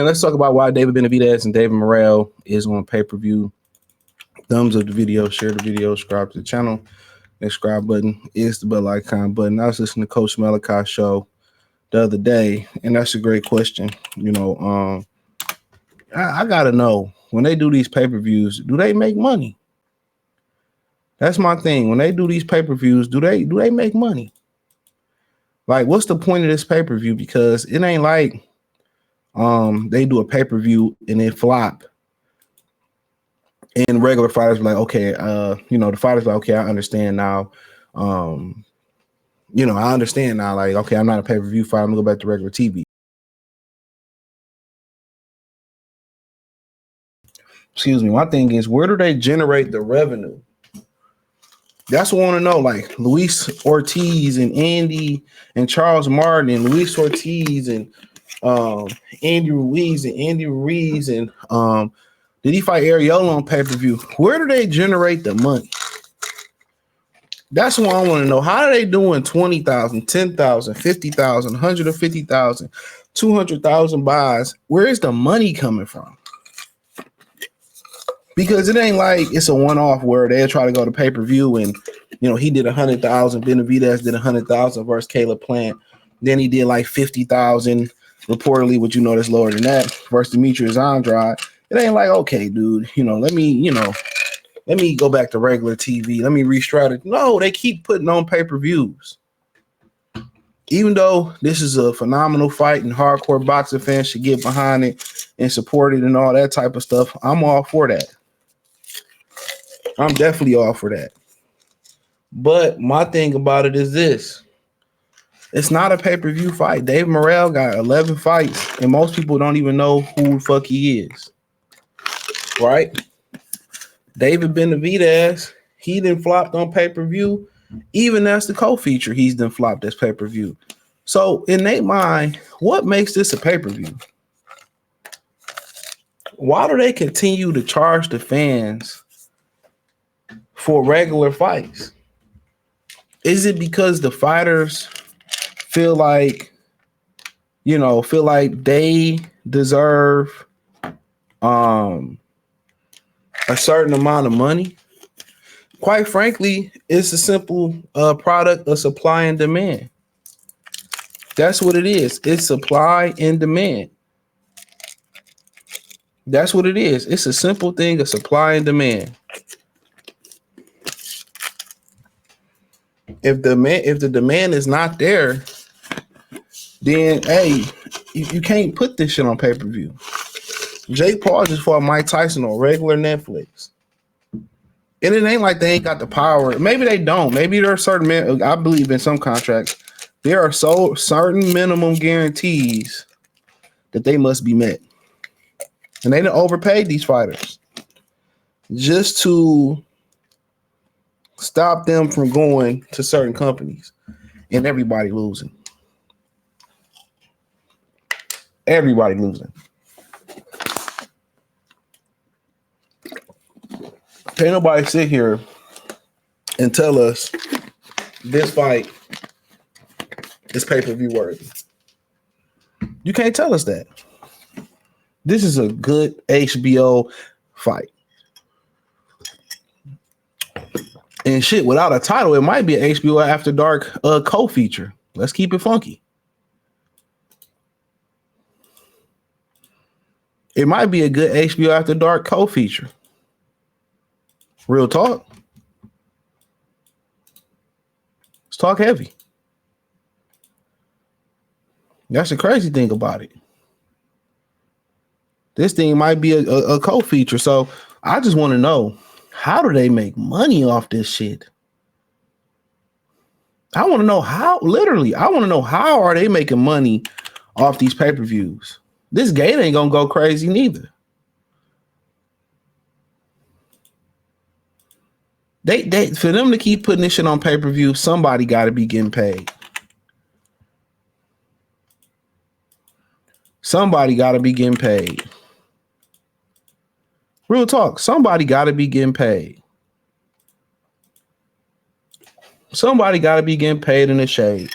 let's talk about why David Benavidez and David Morrell is on pay-per-view. Thumbs up the video, share the video, subscribe to the channel. Next subscribe button is the bell icon button. I was listening to Coach Malachi's show the other day, and that's a great question. You know, I gotta know, when they do these pay-per-views, do they make money? That's my thing. When they do these pay-per-views, do they make money? Like, what's the point of this pay-per-view? Because it ain't like they do a pay-per-view and it flop. And regular fighters be like, okay, the fighters like, okay, I understand now. I understand now. Like, okay, I'm not a pay-per-view fighter. I'm gonna go back to regular TV. Excuse me. My thing is, where do they generate the revenue? That's what I want to know. Like Luis Ortiz and Andy and Charles Martin and Luis Ortiz and Andy Ruiz and did he fight Ariola on pay-per-view? Where do they generate the money? That's what I want to know. How are they doing 20,000, 10,000, 50,000, 150,000, 200,000 buys? Where is the money coming from? Because it ain't like it's a one-off where they'll try to go to pay-per-view and, he did 100,000. Benavidez did 100,000 versus Caleb Plant. Then he did like 50,000, reportedly, which that's lower than that, versus Demetrius Andrade. It ain't like, okay, dude, let me go back to regular TV. Let me re-strategize. No, they keep putting on pay-per-views. Even though this is a phenomenal fight and hardcore boxing fans should get behind it and support it and all that type of stuff, I'm all for that. I'm definitely all for that. But my thing about it is this. It's not a pay-per-view fight. Dave Morrell got 11 fights, and most people don't even know who the fuck he is. Right? David Benavidez, he done flopped on pay-per-view. Even as the co-feature, he's done flopped as pay-per-view. So in their mind, what makes this a pay-per-view? Why do they continue to charge the fans for regular fights? Is it because the fighters feel like they deserve a certain amount of money? Quite frankly, it's a simple product of supply and demand. That's what it is. It's supply and demand. That's what it is. It's a simple thing of supply and demand. If the demand is not there, then hey, you can't put this shit on pay-per-view. Jake Paul just fought Mike Tyson on regular Netflix. And it ain't like they ain't got the power. Maybe they don't. Maybe there are certain, I believe in some contracts, there are certain minimum guarantees that they must be met. And they done overpaid these fighters just to stop them from going to certain companies and everybody losing. Everybody losing. Can't nobody sit here and tell us this fight is pay-per-view worthy. You can't tell us that. This is a good HBO fight. And shit, without a title, it might be an HBO After Dark co-feature. Let's keep it funky. It might be a good HBO After Dark co-feature. Real talk. Let's talk heavy. That's the crazy thing about it. This thing might be a co-feature. So I just want to know, how do they make money off this shit? I want to know how, literally, I want to know how are they making money off these pay-per-views? This gate ain't going to go crazy neither. They for them to keep putting this shit on pay-per-view, somebody got to be getting paid. Somebody got to be getting paid. Real talk. Somebody got to be getting paid. Somebody got to be getting paid in the shade.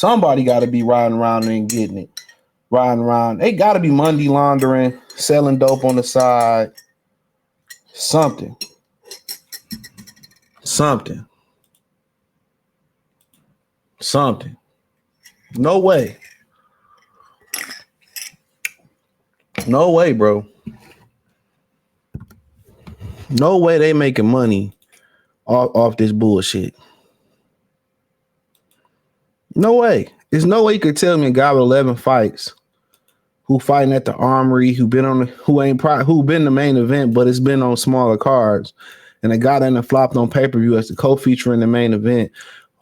Somebody got to be riding around and getting it. Riding around. They got to be money laundering, selling dope on the side. Something. No way. No way, bro. No way they making money off this bullshit. No way. There's no way you could tell me a guy with 11 fights who fighting at the Armory, who been the main event, but it's been on smaller cards, and a guy that flopped on pay-per-view as the co-feature in the main event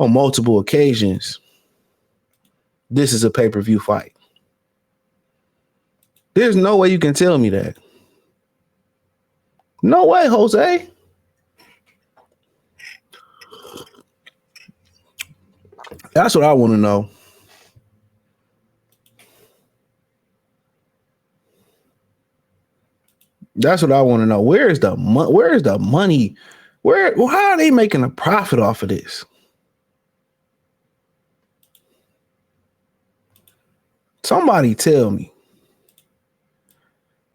on multiple occasions. This is a pay-per-view fight. There's no way you can tell me that. No way, Jose. That's what I want to know. That's what I want to know. Where is the money? How are they making a profit off of this? Somebody tell me.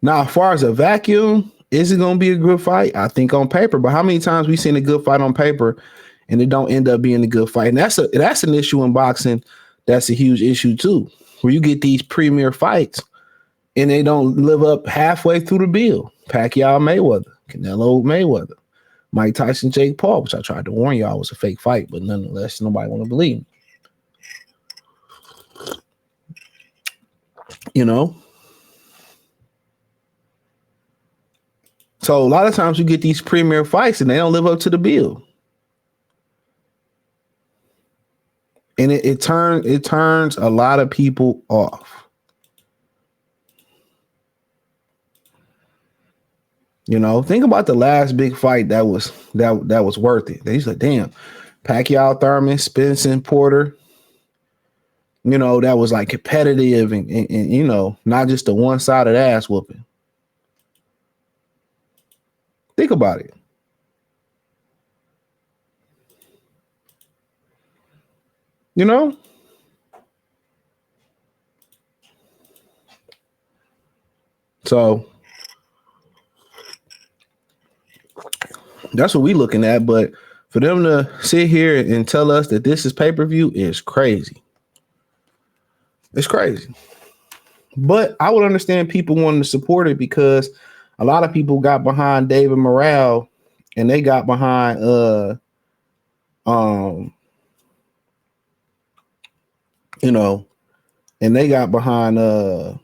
Now, as far as a vacuum, is it going to be a good fight? I think on paper, but how many times we seen a good fight on paper and it don't end up being a good fight? And that's an issue in boxing. That's a huge issue too, where you get these premier fights and they don't live up halfway through the bill. Pacquiao Mayweather, Canelo Mayweather, Mike Tyson, Jake Paul, which I tried to warn y'all was a fake fight, but nonetheless, nobody want to believe me. You know? So a lot of times you get these premier fights and they don't live up to the bill. And it turns a lot of people off. You know, think about the last big fight that was worth it. They said, damn, Pacquiao, Thurman, Spence, Porter. You know, that was like competitive and you know, not just a one-sided ass whooping. Think about it. You know? So that's what we looking at. But for them to sit here and tell us that this is pay-per-view is crazy. It's crazy. But I would understand people wanting to support it because a lot of people got behind David Morrell and they got behind you know, and they got behind I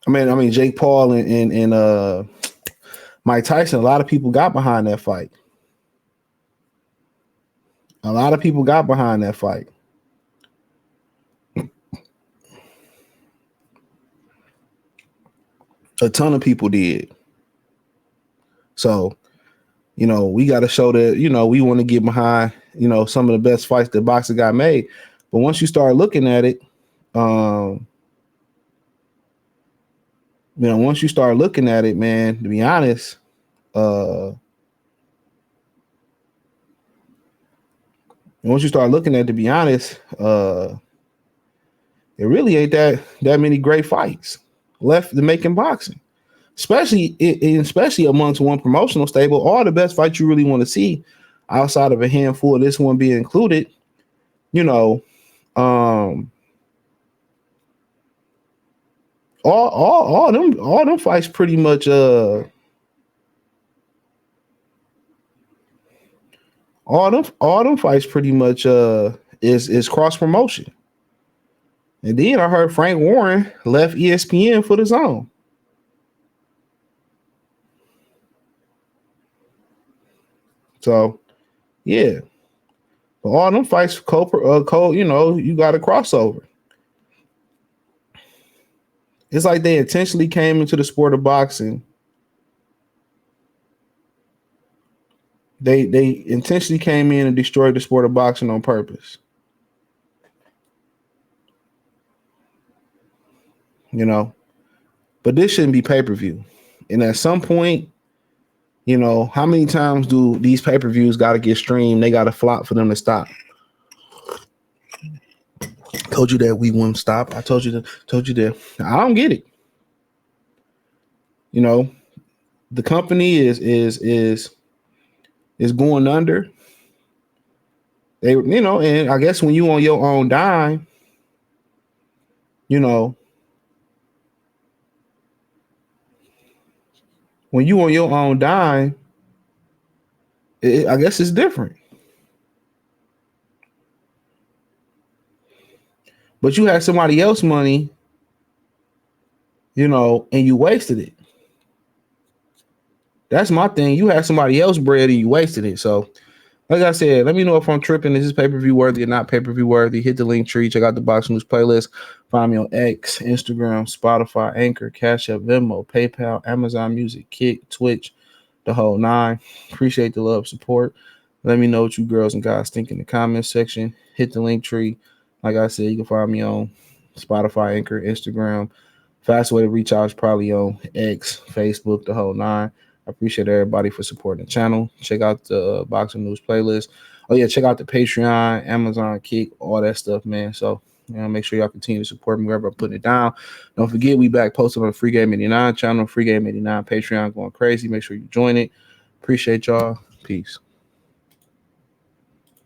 mean Jake Paul and Mike Tyson. A lot of people got behind that fight. A ton of people did. So, you know, we got to show that, you know, we want to get behind, you know, some of the best fights that boxing got made. But once you start looking at it, man, to be honest, it really ain't that many great fights left to make in boxing, especially amongst one promotional stable. All the best fights you really want to see, outside of a handful of this one being included, you know, all them fights pretty much is cross promotion. And then I heard Frank Warren left ESPN for the Zone. So, yeah. But all them fights, you know, you got a crossover. It's like they intentionally came into the sport of boxing. They intentionally came in and destroyed the sport of boxing on purpose. You know, but this shouldn't be pay-per-view. And at some point, you know, how many times do these pay-per-views got to get streamed? They got to flop for them to stop. Told you that we wouldn't stop. I told you that. I don't get it. You know, the company is going under. They, you know, and I guess when you on your own dime, you know, when you on your own dime, I guess it's different. But you had somebody else money, you know, and you wasted it. That's my thing. You had somebody else bread and you wasted it. So, like I said, let me know if I'm tripping. Is this pay-per-view worthy or not pay-per-view worthy? Hit the link tree. Check out the Boxing News playlist. Find me on X, Instagram, Spotify, Anchor, Cash App, Venmo, PayPal, Amazon Music, Kick, Twitch, the whole nine. Appreciate the love, support. Let me know what you girls and guys think in the comments section. Hit the link tree. Like I said, you can find me on Spotify, Anchor, Instagram. Fast way to reach out is probably on X, Facebook, the whole nine. I appreciate everybody for supporting the channel. Check out the Boxing News playlist. Oh, yeah, check out the Patreon, Amazon, Kick, all that stuff, man. So, you know, make sure y'all continue to support me wherever I'm putting it down. Don't forget, we back posted on the Free Game 89 channel, Free Game 89 Patreon going crazy. Make sure you join it. Appreciate y'all. Peace.